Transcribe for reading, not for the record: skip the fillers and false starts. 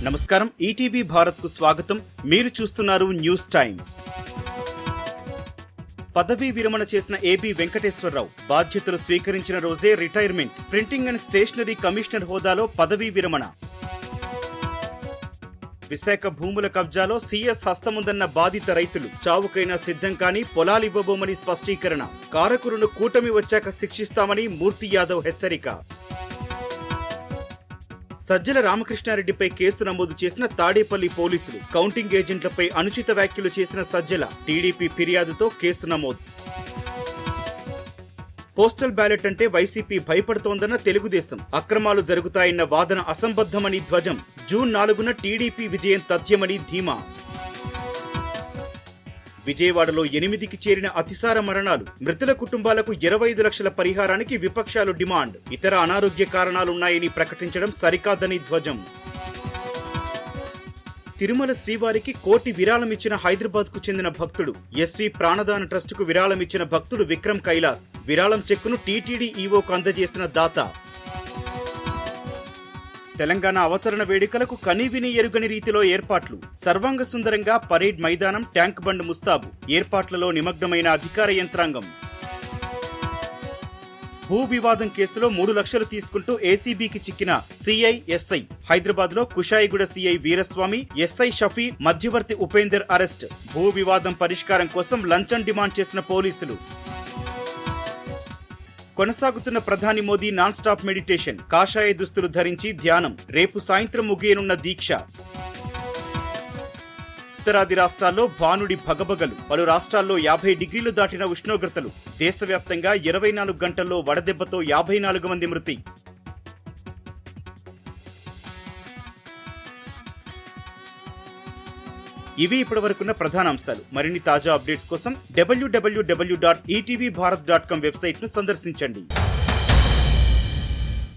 నమస్కారం, ఈటీవీ భారత్ కు స్వాగతం. మీరు చూస్తున్నారు న్యూస్ టైం. పదవీ విరమణ చేసిన ఏబీ వెంకటేశ్వరరావు బాధ్యతలు స్వీకరించిన రోజే retirement. Printing and stationery commissioner హోదాలో పదవీ విరమణ. విశాఖ భూముల కబ్జాలో సీఎస్ హస్తముందన్న బాధిత రైతులు. చావుకైనా సిద్ధం కాని పొలాలివ్వబోమని స్పష్టీకరణ. కారకులను కూటమి వచ్చాక శిక్షిస్తామని మూర్తి యాదవ్ హెచ్చరిక. సజ్జల రామకృష్ణారెడ్డిపై కేసు నమోదు చేసిన తాడేపల్లి పోలీసులు. కౌంటింగ్ ఏజెంట్లపై అనుచిత వ్యాఖ్యలు చేసిన సజ్జల. టీడీపీ ఫిర్యాదుతో కేసు నమోదు. పోస్టల్ బ్యాలెట్ అంటే వైసీపీ భయపడుతోందన్న తెలుగుదేశం. అక్రమాలు జరుగుతాయన్న వాదన అసంబద్ధమని ధ్వజం. జూన్ 4న టీడీపీ విజయం తథ్యమని ధీమా. విజయవాడలో 8కి చేరిన అతిసార మరణాలు. మృతుల కుటుంబాలకు 25 లక్షల పరిహారానికి విపక్షాలు డిమాండ్. ఇతర అనారోగ్య కారణాలున్నాయని ప్రకటించడం సరికాదని ధ్వజం. తిరుమల శ్రీవారికి కోటి విరాళమిచ్చిన హైదరాబాద్ కు చెందిన భక్తుడు. ఎస్వి ప్రాణదాన ట్రస్ట్ కు విరాళమిచ్చిన భక్తుడు విక్రమ్ కైలాస్. విరాళం చెక్కును టీటీడీ ఈవోకు అందజేసిన దాత. తెలంగాణ అవతరణ వేడుకలకు కనీవిని ఎరుగని రీతిలో ఏర్పాట్లు. సర్వాంగ సుందరంగా పరేడ్ మైదానం, ట్యాంక్ బండ్ ముస్తాబు. ఏర్పాట్లలో నిమగ్నమైన అధికార యంత్రాంగం. భూ వివాదం కేసులో 3 లక్షలు తీసుకుంటూ ఏసీబీకి చిక్కిన సీఐ, ఎస్ఐ. హైదరాబాద్ లో కుషాయిగూడ సీఐ వీరస్వామి, ఎస్ఐ షఫీ, మధ్యవర్తి ఉపేందర్ అరెస్ట్. భూ వివాదం పరిష్కారం కోసం లంచం డిమాండ్ చేసిన పోలీసులు. కొనసాగుతున్న ప్రధాని మోదీ నాన్ స్టాప్ మెడిటేషన్. కాషాయ దుస్తులు ధరించి ధ్యానం. రేపు సాయంత్రం ముగియనున్న దీక్ష. ఉత్తరాది రాష్ట్రాల్లో భానుడి భగభగలు. పలు రాష్ట్రాల్లో 50 డిగ్రీలు దాటిన ఉష్ణోగ్రతలు. దేశవ్యాప్తంగా 24 గంటల్లో వడదెబ్బతో 54 మంది మృతి. ఇవి ఇప్పటివరకున్న ప్రధాన అంశాలు. మరిన్ని తాజా అప్డేట్స్ కోసం www.etvbharat.com వెబ్సైట్ ను సందర్శించండి.